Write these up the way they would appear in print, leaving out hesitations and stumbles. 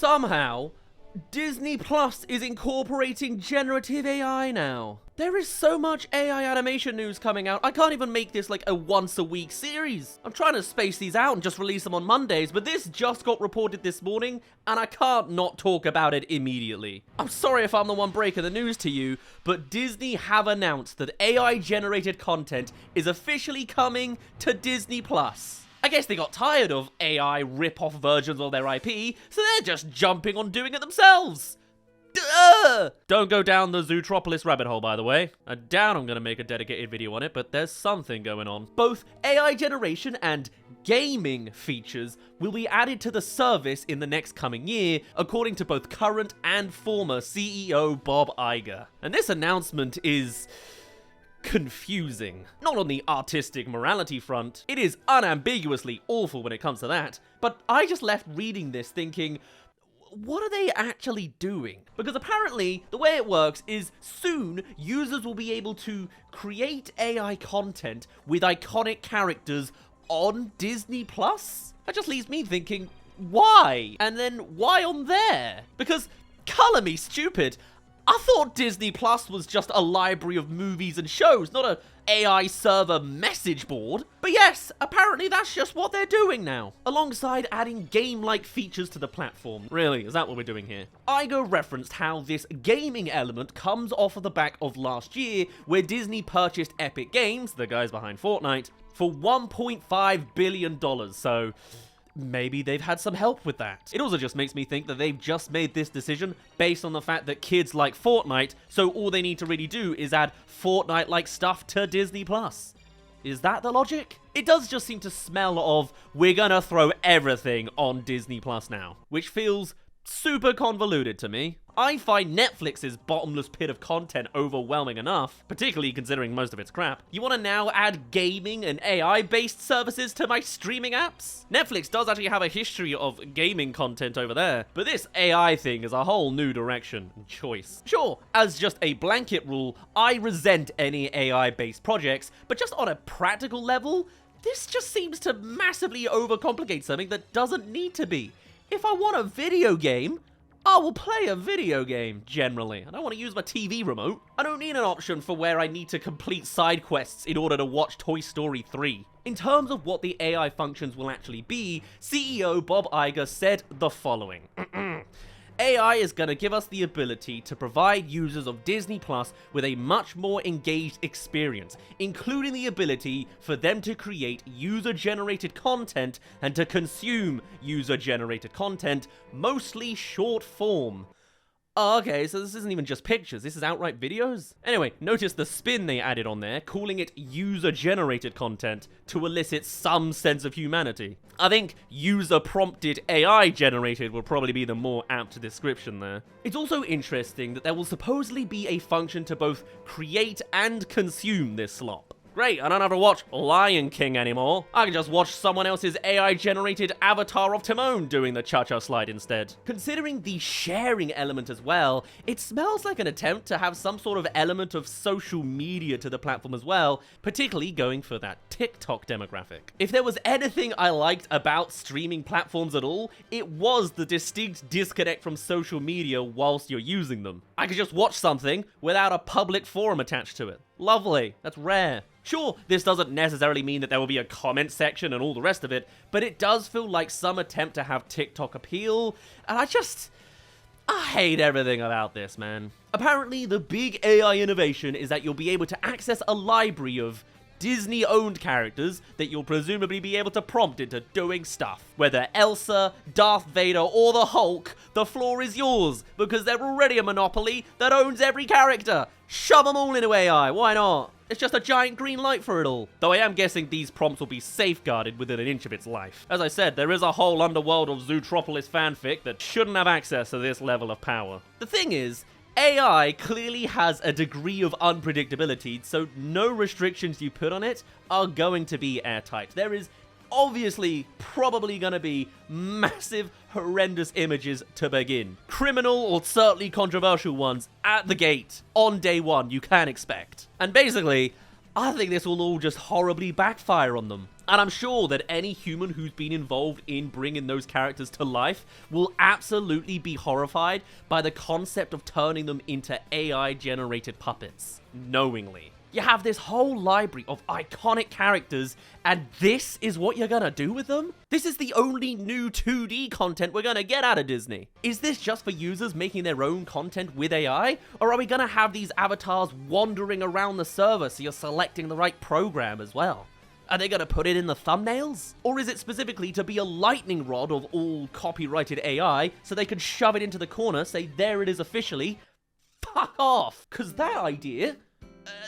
somehow, Disney Plus is incorporating generative AI now. There is so much AI animation news coming out, I can't even make this like a once-a-week series. I'm trying to space these out and just release them on Mondays, but this just got reported this morning, and I can't not talk about it immediately. I'm sorry if I'm the one breaking the news to you, but Disney have announced that AI-generated content is officially coming to Disney Plus. I guess they got tired of AI rip-off versions of their IP, so they're just jumping on doing it themselves. Duh! Don't go down the Zootropolis rabbit hole, by the way. I doubt I'm gonna make a dedicated video on it, but there's something going on. Both AI generation and gaming features will be added to the service in the next coming year, according to both current and former CEO Bob Iger. And this announcement is confusing. Not on the artistic morality front. It is unambiguously awful when it comes to that. But I just left reading this thinking, what are they actually doing? Because apparently, the way it works is soon, users will be able to create AI content with iconic characters on Disney Plus? That just leaves me thinking, why? And then why on there? Because, color me stupid, I thought Disney Plus was just a library of movies and shows, not a AI server message board. But yes, apparently that's just what they're doing now, alongside adding game-like features to the platform. Really, is that what we're doing here? Iger referenced how this gaming element comes off of the back of last year, where Disney purchased Epic Games, the guys behind Fortnite, for $1.5 billion, so maybe they've had some help with that. It also just makes me think that they've just made this decision based on the fact that kids like Fortnite, so all they need to really do is add Fortnite-like stuff to Disney Plus. Is that the logic? It does just seem to smell of, we're gonna throw everything on Disney Plus now, which feels super convoluted to me. I find Netflix's bottomless pit of content overwhelming enough, particularly considering most of its crap. You want to now add gaming and AI-based services to my streaming apps? Netflix does actually have a history of gaming content over there, but this AI thing is a whole new direction and choice. Sure, as just a blanket rule, I resent any AI-based projects, but just on a practical level, this just seems to massively overcomplicate something that doesn't need to be. If I want a video game, I will play a video game, generally. I don't want to use my TV remote. I don't need an option for where I need to complete side quests in order to watch Toy Story 3. In terms of what the AI functions will actually be, CEO Bob Iger said the following. AI is going to give us the ability to provide users of Disney Plus with a much more engaged experience, including the ability for them to create user-generated content and to consume user-generated content, mostly short form. Oh, okay, so this isn't even just pictures, this is outright videos? Anyway, notice the spin they added on there, calling it user-generated content to elicit some sense of humanity. I think user-prompted AI-generated would probably be the more apt description there. It's also interesting that there will supposedly be a function to both create and consume this slop. Great, I don't have to watch Lion King anymore. I can just watch someone else's AI-generated avatar of Timon doing the cha-cha slide instead. Considering the sharing element as well, it smells like an attempt to have some sort of element of social media to the platform as well, particularly going for that TikTok demographic. If there was anything I liked about streaming platforms at all, it was the distinct disconnect from social media whilst you're using them. I could just watch something without a public forum attached to it. Lovely, that's rare. Sure, this doesn't necessarily mean that there will be a comment section and all the rest of it, but it does feel like some attempt to have TikTok appeal, and I hate everything about this, man. Apparently, the big AI innovation is that you'll be able to access a library of Disney-owned characters that you'll presumably be able to prompt into doing stuff. Whether Elsa, Darth Vader, or the Hulk, the floor is yours, because they're already a monopoly that owns every character. Shove them all into AI, why not? It's just a giant green light for it all. Though I am guessing these prompts will be safeguarded within an inch of its life. As I said, there is a whole underworld of Zootropolis fanfic that shouldn't have access to this level of power. The thing is, AI clearly has a degree of unpredictability, so no restrictions you put on it are going to be airtight. There is obviously probably going to be massive, horrendous images to begin. Criminal or certainly controversial ones at the gate on day one, you can expect. And basically, I think this will all just horribly backfire on them. And I'm sure that any human who's been involved in bringing those characters to life will absolutely be horrified by the concept of turning them into AI-generated puppets, knowingly. You have this whole library of iconic characters, and this is what you're gonna do with them? This is the only new 2D content we're gonna get out of Disney. Is this just for users making their own content with AI? Or are we gonna have these avatars wandering around the server so you're selecting the right program as well? Are they gonna put it in the thumbnails? Or is it specifically to be a lightning rod of all copyrighted AI so they can shove it into the corner, say there it is officially, fuck off? Cause that idea,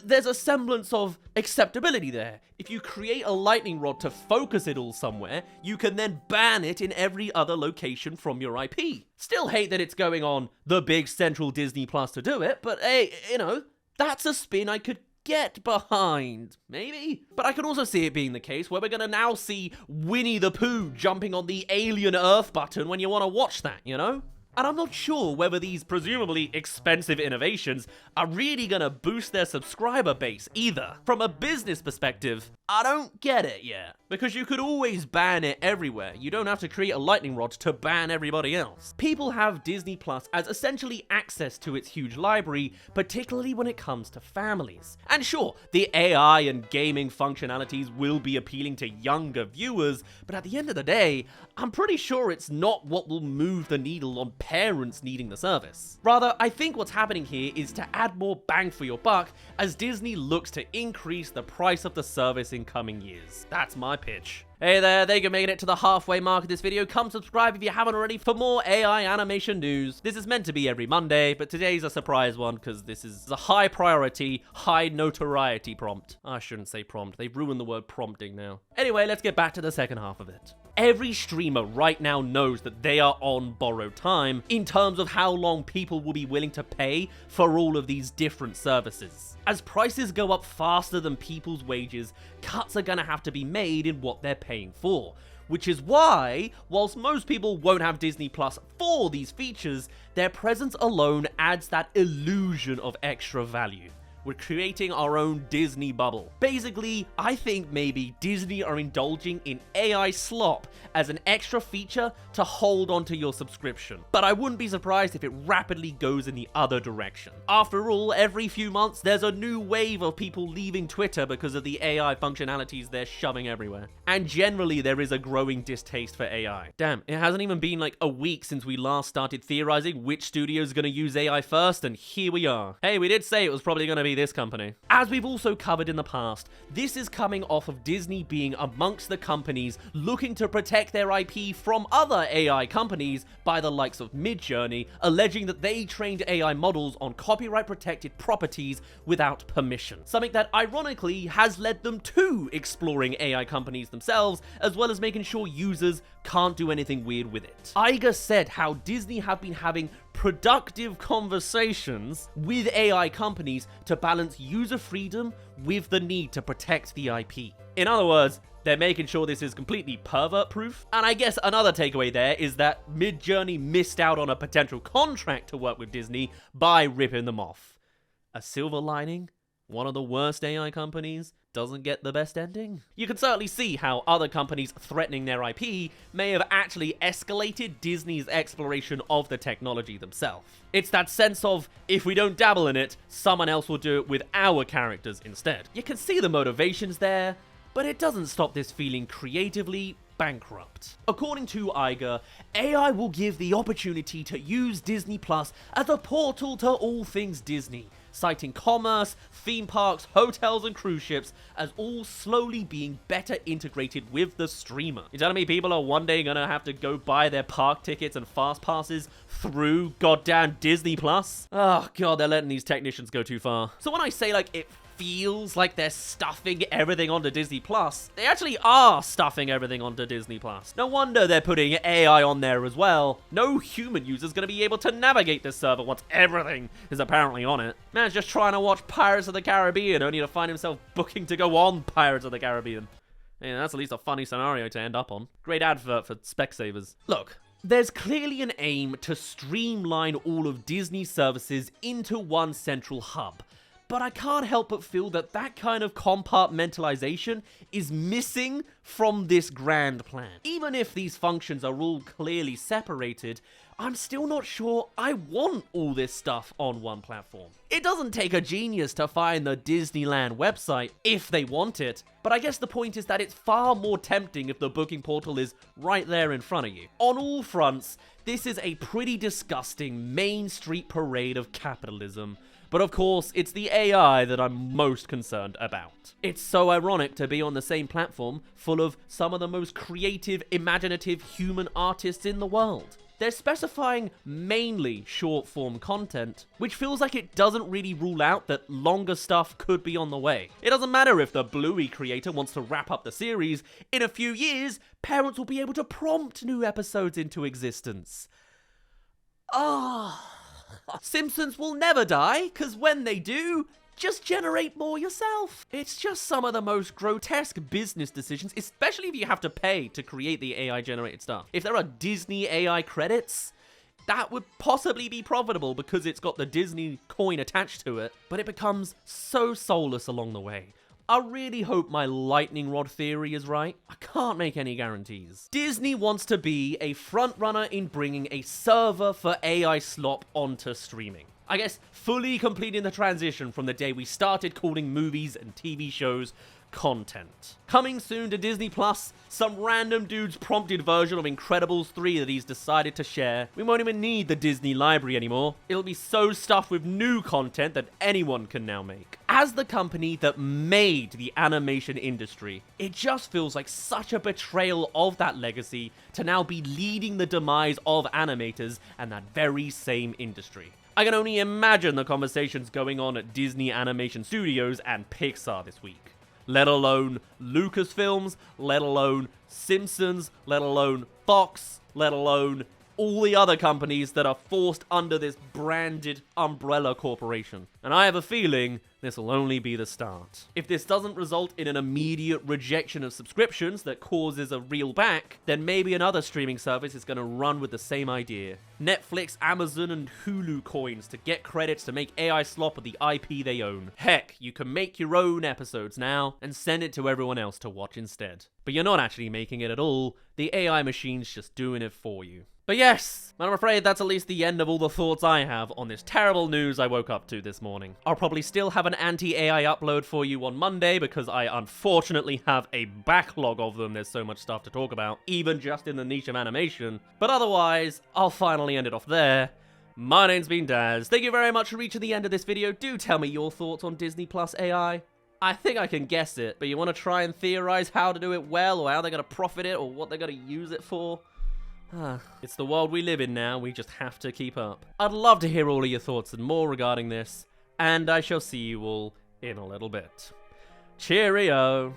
there's a semblance of acceptability there. If you create a lightning rod to focus it all somewhere, you can then ban it in every other location from your IP. Still hate that it's going on the big central Disney Plus to do it, but hey, you know, that's a spin I could get behind, maybe? But I can also see it being the case where we're gonna now see Winnie the Pooh jumping on the Alien Earth button when you wanna watch that, you know? And I'm not sure whether these presumably expensive innovations are really gonna boost their subscriber base either. From a business perspective, I don't get it yet. Because you could always ban it everywhere. You don't have to create a lightning rod to ban everybody else. People have Disney Plus as essentially access to its huge library, particularly when it comes to families. And sure, the AI and gaming functionalities will be appealing to younger viewers, but at the end of the day, I'm pretty sure it's not what will move the needle on parents needing the service. Rather, I think what's happening here is to add more bang for your buck as Disney looks to increase the price of the service in coming years. That's my pitch. Hey there, thank you for making it to the halfway mark of this video. Come subscribe if you haven't already for more AI animation news. This is meant to be every Monday, but today's a surprise one because this is a high priority, high notoriety prompt. I shouldn't say prompt. They've ruined the word prompting now. Anyway, let's get back to the second half of it. Every streamer right now knows that they are on borrowed time in terms of how long people will be willing to pay for all of these different services. As prices go up faster than people's wages, cuts are gonna have to be made in what they're paying for. Which is why, whilst most people won't have Disney Plus for these features, their presence alone adds that illusion of extra value. We're creating our own Disney bubble. Basically, I think maybe Disney are indulging in AI slop as an extra feature to hold onto your subscription. But I wouldn't be surprised if it rapidly goes in the other direction. After all, every few months, there's a new wave of people leaving Twitter because of the AI functionalities they're shoving everywhere. And generally, there is a growing distaste for AI. Damn, it hasn't even been like a week since we last started theorizing which studio is going to use AI first, and here we are. Hey, we did say it was probably going to be this company. As we've also covered in the past, this is coming off of Disney being amongst the companies looking to protect their IP from other AI companies by the likes of Midjourney, alleging that they trained AI models on copyright protected properties without permission. Something that ironically has led them to exploring AI companies themselves, as well as making sure users can't do anything weird with it. Iger said how Disney have been having productive conversations with AI companies to balance user freedom with the need to protect the IP. In other words, they're making sure this is completely pervert-proof. And I guess another takeaway there is that Midjourney missed out on a potential contract to work with Disney by ripping them off. A silver lining? One of the worst AI companies doesn't get the best ending? You can certainly see how other companies threatening their IP may have actually escalated Disney's exploration of the technology themselves. It's that sense of, if we don't dabble in it, someone else will do it with our characters instead. You can see the motivations there, but it doesn't stop this feeling creatively bankrupt. According to Iger, AI will give the opportunity to use Disney Plus as a portal to all things Disney, citing commerce, theme parks, hotels, and cruise ships as all slowly being better integrated with the streamer. You're telling me people are one day gonna have to go buy their park tickets and fast passes through goddamn Disney Plus? Oh god, they're letting these technicians go too far. So when I say like it feels like they're stuffing everything onto Disney Plus, they actually are stuffing everything onto Disney Plus. No wonder they're putting AI on there as well. No human user's gonna be able to navigate this server once everything is apparently on it. Man's just trying to watch Pirates of the Caribbean only to find himself booking to go on Pirates of the Caribbean. Yeah, that's at least a funny scenario to end up on. Great advert for Specsavers. Look, there's clearly an aim to streamline all of Disney's services into one central hub. But I can't help but feel that that kind of compartmentalization is missing from this grand plan. Even if these functions are all clearly separated, I'm still not sure I want all this stuff on one platform. It doesn't take a genius to find the Disneyland website if they want it, but I guess the point is that it's far more tempting if the booking portal is right there in front of you. On all fronts, this is a pretty disgusting Main Street parade of capitalism. But of course, it's the AI that I'm most concerned about. It's so ironic to be on the same platform full of some of the most creative, imaginative human artists in the world. They're specifying mainly short-form content, which feels like it doesn't really rule out that longer stuff could be on the way. It doesn't matter if the Bluey creator wants to wrap up the series. In a few years, parents will be able to prompt new episodes into existence. Simpsons will never die, because when they do, just generate more yourself. It's just some of the most grotesque business decisions, especially if you have to pay to create the AI-generated stuff. If there are Disney AI credits, that would possibly be profitable because it's got the Disney coin attached to it, but it becomes so soulless along the way. I really hope my lightning rod theory is right. I can't make any guarantees. Disney wants to be a frontrunner in bringing a server for AI Slop onto streaming. I guess fully completing the transition from the day we started calling movies and TV shows content. Coming soon to Disney Plus, some random dude's prompted version of Incredibles 3 that he's decided to share. We won't even need the Disney library anymore. It'll be so stuffed with new content that anyone can now make. As the company that made the animation industry, it just feels like such a betrayal of that legacy to now be leading the demise of animators and that very same industry. I can only imagine the conversations going on at Disney Animation Studios and Pixar this week. Let alone Lucasfilms, let alone Simpsons, let alone Fox, let alone all the other companies that are forced under this branded umbrella corporation. And I have a feeling this will only be the start. If this doesn't result in an immediate rejection of subscriptions that causes a reel back, then maybe another streaming service is going to run with the same idea. Netflix, Amazon, and Hulu coins to get credits to make AI Slop of the IP they own. Heck, you can make your own episodes now and send it to everyone else to watch instead. But you're not actually making it at all. The AI machine's just doing it for you. But yes, I'm afraid that's at least the end of all the thoughts I have on this terrible news I woke up to this morning. I'll probably still have an anti-AI upload for you on Monday because I unfortunately have a backlog of them. There's so much stuff to talk about, even just in the niche of animation. But otherwise, I'll finally end it off there. My name's been Daz. Thank you very much for reaching the end of this video. Do tell me your thoughts on Disney Plus AI. I think I can guess it, but you want to try and theorize how to do it well, or how they're going to profit it, or what they're going to use it for? It's the world we live in now, we just have to keep up. I'd love to hear all of your thoughts and more regarding this, and I shall see you all in a little bit. Cheerio!